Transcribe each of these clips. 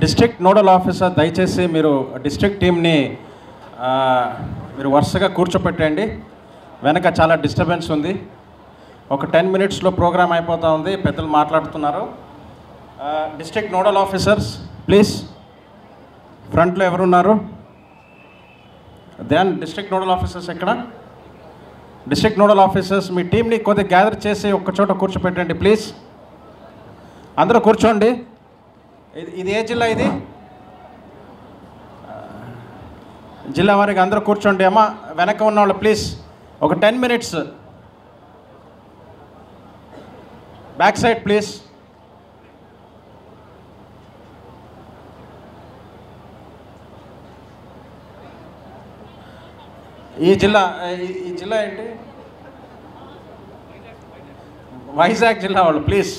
District nodal officer దయచేసి మీరు district టీమ్ని మీరు వరుసగా కూర్చోపెట్టండి. వెనక చాలా డిస్టర్బెన్స్ ఉంది. ఒక 10 మినిట్స్లో ప్రోగ్రామ్ అయిపోతూ ఉంది. పెద్దలు మాట్లాడుతున్నారు. డిస్ట్రిక్ట్ నోడల్ ఆఫీసర్స్ ప్లీజ్ ఫ్రంట్లో ఎవరున్నారు? దాని డిస్ట్రిక్ట్ నోడల్ ఆఫీసర్స్ ఎక్కడ? డిస్ట్రిక్ట్ నోడల్ ఆఫీసర్స్ మీ టీంని కొద్దిగా గ్యాదర్ చేసి ఒక్క చోట కూర్చోపెట్టండి ప్లీజ్. అందరూ కూర్చోండి. ఇది ఏ జిల్లా? ఇది జిల్లా వారికి అందరూ కూర్చోండి. అమ్మ వెనక ఉన్న వాళ్ళు ప్లీజ్ ఒక 10 మినిట్స్ బ్యాక్ సైడ్ ప్లీజ్. ఈ జిల్లా ఏంటి? వైజాగ్ జిల్లా వాళ్ళు ప్లీజ్.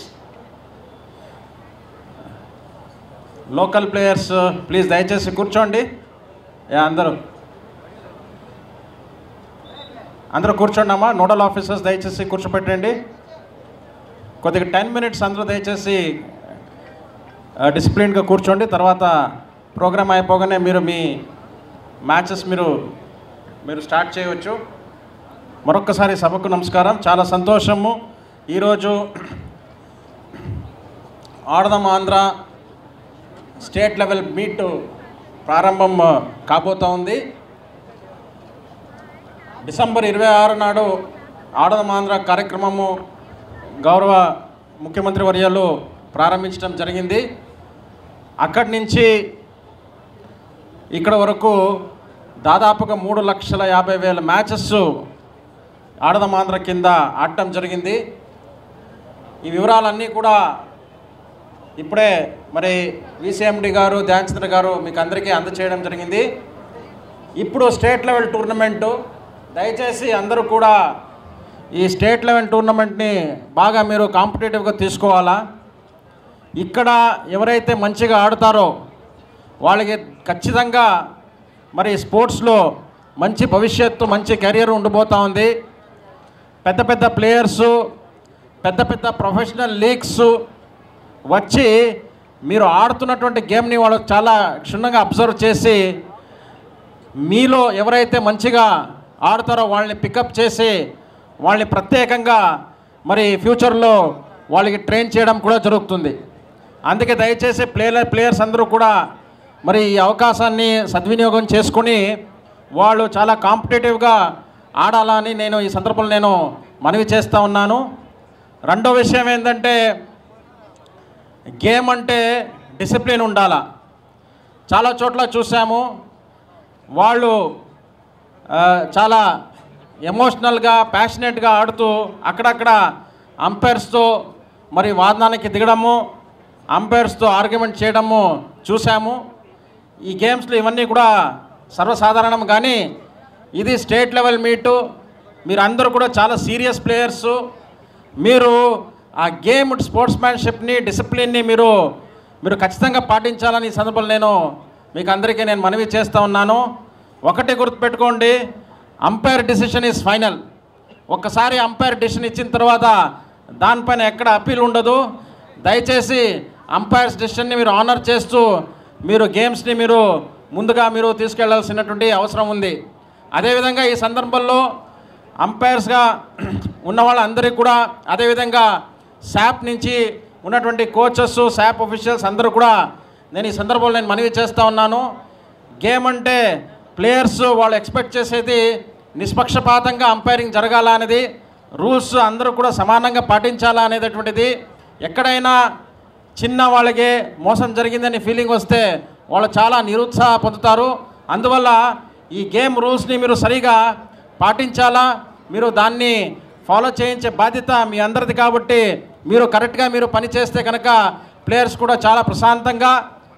లోకల్ ప్లేయర్స్ ప్లీజ్ దయచేసి కూర్చోండి. అందరూ కూర్చోండి అమ్మా. నోడల్ ఆఫీసర్స్ దయచేసి కూర్చోపెట్టండి. కొద్దిగా 10 మినిట్స్ అందరూ దయచేసి డిసిప్లిన్గా కూర్చోండి. తర్వాత ప్రోగ్రామ్ అయిపోగానే మీరు మీ మ్యాచెస్ మీరు స్టార్ట్ చేయవచ్చు. మరొక్కసారి సభకు నమస్కారం. చాలా సంతోషము. ఈరోజు ఆడదాం ఆంధ్ర స్టేట్ లెవెల్ మీట్ ప్రారంభం కాబోతూ ఉంది. డిసెంబర్ 26 నాడు ఆడదాం ఆంధ్ర కార్యక్రమము గౌరవ ముఖ్యమంత్రి వర్యాలు ప్రారంభించడం జరిగింది. అక్కడి నుంచి ఇక్కడ వరకు దాదాపుగా 3,50,000 మ్యాచెస్ ఆడదాం ఆంధ్ర కింద ఆడటం జరిగింది. ఈ వివరాలన్నీ కూడా ఇప్పుడే మరి విసిఎండి గారు ధ్యాన్చంద్ర గారు మీకు అందరికీ అందచేయడం జరిగింది. ఇప్పుడు స్టేట్ లెవెల్ టోర్నమెంటు, దయచేసి అందరూ కూడా ఈ స్టేట్ లెవెల్ టోర్నమెంట్ని బాగా మీరు కాంపిటేటివ్గా తీసుకోవాలా. ఇక్కడ ఎవరైతే మంచిగా ఆడుతారో వాళ్ళకి ఖచ్చితంగా మరి స్పోర్ట్స్లో మంచి భవిష్యత్తు, మంచి కెరియర్ ఉండిపోతూ ఉంది. పెద్ద పెద్ద ప్లేయర్సు, పెద్ద పెద్ద ప్రొఫెషనల్ లీగ్స్ వచ్చి మీరు ఆడుతున్నటువంటి గేమ్ని వాళ్ళు చాలా క్షుణ్ణంగా అబ్జర్వ్ చేసి మీలో ఎవరైతే మంచిగా ఆడుతారో వాళ్ళని పికప్ చేసి వాళ్ళని ప్రత్యేకంగా మరి ఫ్యూచర్లో వాళ్ళకి ట్రైన్ చేయడం కూడా జరుగుతుంది. అందుకే దయచేసి ప్లేయర్స్ అందరూ కూడా మరి ఈ అవకాశాన్ని సద్వినియోగం చేసుకుని వాళ్ళు చాలా కాంపిటేటివ్గా ఆడాలని నేను ఈ సందర్భంలో మనవి చేస్తూ ఉన్నాను. రెండో విషయం ఏంటంటే గేమ్ అంటే డిసిప్లిన్ ఉండాలా. చాలా చోట్ల చూసాము వాళ్ళు చాలా ఎమోషనల్గా ప్యాషనేట్గా ఆడుతూ అక్కడక్కడ అంపైర్స్తో మరి వాదనానికి దిగడము, అంపైర్స్తో ఆర్గ్యుమెంట్ చేయడము చూసాము. ఈ గేమ్స్లో ఇవన్నీ కూడా సర్వసాధారణం. కానీ ఇది స్టేట్ లెవెల్ మీటు, మీరు అందరూ కూడా చాలా సీరియస్ ప్లేయర్సు. మీరు ఆ గేమ్ స్పోర్ట్స్మ్యాన్షిప్ని, డిసిప్లిన్ని మీరు ఖచ్చితంగా పాటించాలని ఈ సందర్భంలో మీకు అందరికీ నేను మనవి చేస్తూ ఉన్నాను. ఒకటి గుర్తుపెట్టుకోండి, అంపైర్ డిసిషన్ ఈజ్ ఫైనల్. ఒక్కసారి అంపైర్ డిసిషన్ ఇచ్చిన తర్వాత దానిపైన ఎక్కడ అప్పీల్ ఉండదు. దయచేసి అంపైర్స్ డిసిషన్ని మీరు ఆనర్ చేస్తూ మీరు గేమ్స్ని ముందుగా తీసుకెళ్లాల్సినటువంటి అవసరం ఉంది. అదేవిధంగా ఈ సందర్భంలో అంపైర్స్గా ఉన్న వాళ్ళందరికీ కూడా, అదేవిధంగా శాప్ నుంచి ఉన్నటువంటి కోచెస్, శాప్ ఆఫీషియల్స్ అందరూ కూడా నేను ఈ సందర్భంలో మనవి చేస్తూ ఉన్నాను. గేమ్ అంటే ప్లేయర్స్ వాళ్ళు ఎక్స్పెక్ట్ చేసేది నిష్పక్షపాతంగా అంపైరింగ్ జరగాల అనేది, రూల్స్ అందరూ కూడా సమానంగా పాటించాలా అనేటటువంటిది. ఎక్కడైనా చిన్న వాళ్ళకి మోసం జరిగిందని ఫీలింగ్ వస్తే వాళ్ళు చాలా నిరుత్సాహ పొందుతారు. అందువల్ల ఈ గేమ్ రూల్స్ని మీరు సరిగా పాటించాలా. మీరు దాన్ని ఫాలో చేయించే బాధ్యత మీ అందరిది. కాబట్టి మీరు కరెక్ట్గా పని చేస్తే కనుక ప్లేయర్స్ కూడా చాలా ప్రశాంతంగా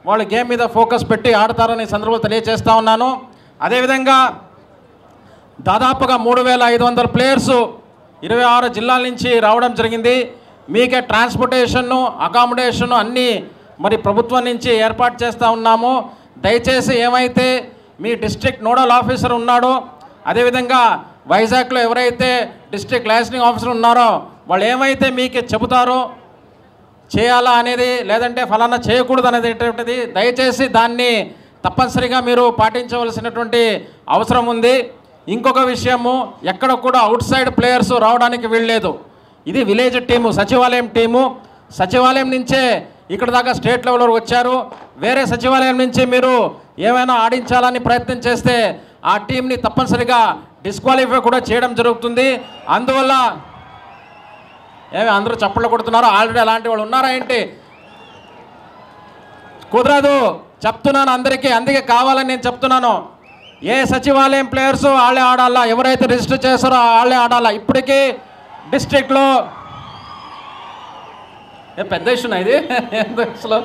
వాళ్ళు గేమ్ మీద ఫోకస్ పెట్టి ఆడతారని సందర్భంలో తెలియజేస్తూ ఉన్నాను. అదేవిధంగా దాదాపుగా 3,500 ప్లేయర్సు 26 జిల్లాల నుంచి రావడం జరిగింది. మీకే ట్రాన్స్పోర్టేషను, అకామిడేషను అన్నీ మరి ప్రభుత్వం నుంచి ఏర్పాటు చేస్తూ ఉన్నాము. దయచేసి ఏమైతే మీ డిస్ట్రిక్ట్ నోడల్ ఆఫీసర్ ఉన్నాడో, అదేవిధంగా వైజాగ్లో ఎవరైతే డిస్ట్రిక్ట్ లైసెన్సింగ్ ఆఫీసర్ ఉన్నారో వాళ్ళు ఏమైతే మీకు చెబుతారో చేయాలా అనేది, లేదంటే ఫలానా చేయకూడదు అనేటువంటిది దయచేసి దాన్ని తప్పనిసరిగా మీరు పాటించవలసినటువంటి అవసరం ఉంది. ఇంకొక విషయము, ఎక్కడ కూడా అవుట్ సైడ్ ప్లేయర్స్ రావడానికి వీల్లేదు. ఇది విలేజ్ టీము, సచివాలయం టీము. సచివాలయం నుంచే ఇక్కడ దాకా స్టేట్ లెవెల్ వరకు వచ్చారు. వేరే సచివాలయం నుంచి మీరు ఏమైనా ఆడించాలని ప్రయత్నం చేస్తే ఆ టీంని తప్పనిసరిగా డిస్క్వాలిఫై కూడా చేయడం జరుగుతుంది. అందువల్ల అందరూ చప్పట్లు కొడుతున్నారు. ఆల్రెడీ అలాంటి వాళ్ళు ఉన్నారా ఏంటి? కుదరదు చెప్తున్నాను అందరికీ. అందుకే కావాలని నేను చెప్తున్నాను, ఏ సచివాలయం ప్లేయర్స్ వాళ్ళే ఆడాలా, ఎవరైతే రిజిస్టర్ చేస్తారో వాళ్ళే ఆడాలా. ఇప్పటికీ డిస్ట్రిక్ట్లో పెద్ద ఇష్యూనా ఇది అసలు?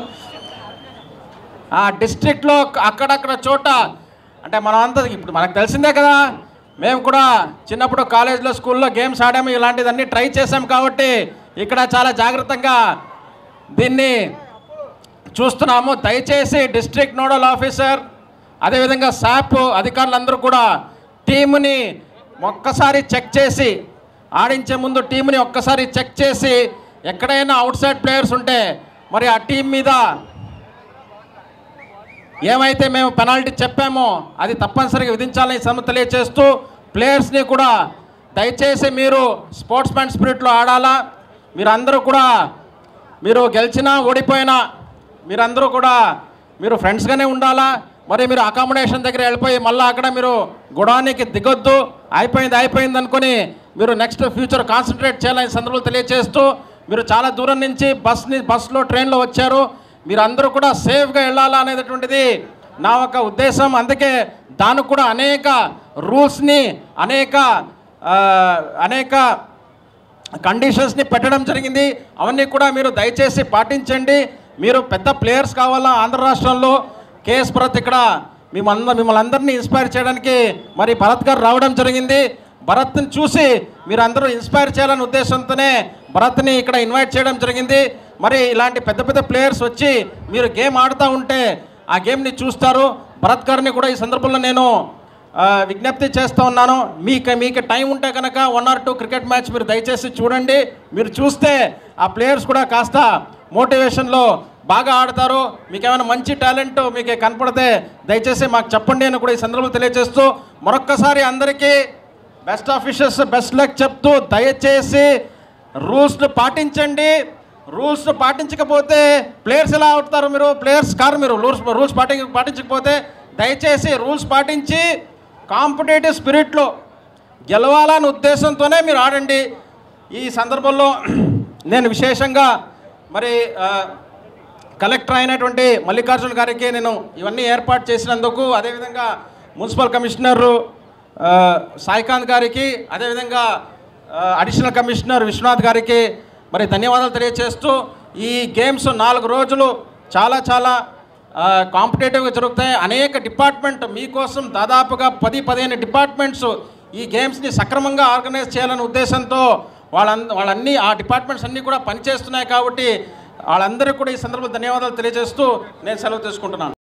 ఆ డిస్ట్రిక్ట్లో అక్కడక్కడ చోట అంటే మనం అంతా ఇప్పుడు మనకు తెలిసిందే కదా, మేము కూడా చిన్నప్పుడు కాలేజ్లో స్కూల్లో గేమ్స్ ఆడాము, ఇలాంటివన్నీ ట్రై చేసాం. కాబట్టి ఇక్కడ చాలా జాగ్రత్తగా దీన్ని చూస్తున్నాము. దయచేసి డిస్ట్రిక్ట్ నోడల్ ఆఫీసర్ అదేవిధంగా శాప్ అధికారులందరూ కూడా టీముని ఒక్కసారి చెక్ చేసి, ఆడించే ముందు టీంని ఒక్కసారి చెక్ చేసి ఎక్కడైనా అవుట్ సైడ్ ప్లేయర్స్ ఉంటే మరి ఆ టీం మీద ఏమైతే మేము పెనాల్టీ చెప్పామో అది తప్పనిసరిగా విధించాలని తెలియజేస్తూ, ప్లేయర్స్ని కూడా దయచేసి మీరు స్పోర్ట్స్ మ్యాన్ స్పిరిట్లో ఆడాలా. మీరందరూ కూడా మీరు గెలిచినా ఓడిపోయినా మీరందరూ కూడా మీరు ఫ్రెండ్స్గానే ఉండాలా. మరి మీరు అకామిడేషన్ దగ్గర వెళ్ళిపోయి మళ్ళీ అక్కడ మీరు గొడవనికి దిగొద్దు. అయిపోయింది అనుకుని మీరు నెక్స్ట్ ఫ్యూచర్ కాన్సన్ట్రేట్ చేయాలని సందర్భంలో తెలియజేస్తూ, మీరు చాలా దూరం నుంచి బస్సులో ట్రైన్లో వచ్చారు, మీరందరూ కూడా సేఫ్గా వెళ్ళాలా అనేటటువంటిది నా ఒక ఉద్దేశం. అందుకే దానికి కూడా అనేక రూల్స్ని అనేక కండిషన్స్ని పెట్టడం జరిగింది. అవన్నీ కూడా మీరు దయచేసి పాటించండి. మీరు పెద్ద ప్లేయర్స్ కావాలా ఆంధ్ర రాష్ట్రంలో. కేఎస్ భరత్ ఇక్కడ మిమ్మల్ని అందరినీ ఇన్స్పైర్ చేయడానికి మరి భరత్ గారు రావడం జరిగింది. భరత్ని చూసి మీరు అందరూ ఇన్స్పైర్ చేయాలనే ఉద్దేశంతోనే భరత్ని ఇక్కడ ఇన్వైట్ చేయడం జరిగింది. మరి ఇలాంటి పెద్ద పెద్ద ప్లేయర్స్ వచ్చి మీరు గేమ్ ఆడుతూ ఉంటే ఆ గేమ్ని చూస్తారు. భరత్ గారిని కూడా ఈ సందర్భంలో నేను విజ్ఞప్తి చేస్తూ ఉన్నాను, మీకు టైం ఉంటే కనుక 1 or 2 క్రికెట్ మ్యాచ్ మీరు దయచేసి చూడండి. మీరు చూస్తే ఆ ప్లేయర్స్ కూడా కాస్త మోటివేషన్లో బాగా ఆడతారు. మీకు ఏమైనా మంచి టాలెంట్ మీకు కనపడితే దయచేసి మాకు చెప్పండి అని కూడా ఈ సందర్భంలో తెలియజేస్తూ, మరొక్కసారి అందరికీ బెస్ట్ ఆఫీసర్స్ బెస్ట్ లక్ చెప్తూ, దయచేసి రూల్స్ను పాటించండి. రూల్స్ పాటించకపోతే ప్లేయర్స్ ఎలా అవుతారు? మీరు ప్లేయర్స్ కారు. మీరు రూల్స్ పాటించకపోతే దయచేసి రూల్స్ పాటించి కాంపిటేటివ్ స్పిరిట్లో గెలవాలనే ఉద్దేశంతోనే మీరు ఆడండి. ఈ సందర్భంలో నేను విశేషంగా మరి కలెక్టర్ అయినటువంటి మల్లికార్జున్ గారికి నేను ఇవన్నీ ఏర్పాటు చేసినందుకు, అదేవిధంగా మున్సిపల్ కమిషనరు సాయికాంత్ గారికి, అదేవిధంగా అడిషనల్ కమిషనర్ విశ్వనాథ్ గారికి మరి ధన్యవాదాలు తెలియజేస్తూ, ఈ గేమ్స్ 4 రోజులు చాలా కాంపిటేటివ్గా జరుగుతాయి. అనేక డిపార్ట్మెంట్ మీకోసం దాదాపుగా 10-15 డిపార్ట్మెంట్స్ ఈ గేమ్స్ని సక్రమంగా ఆర్గనైజ్ చేయాలనే ఉద్దేశంతో వాళ్ళన్నీ ఆ డిపార్ట్మెంట్స్ అన్నీ కూడా పనిచేస్తున్నాయి. కాబట్టి వాళ్ళందరికీ కూడా ఈ సందర్భంలో ధన్యవాదాలు తెలియజేస్తూ నేను సెలవు తీసుకుంటున్నాను.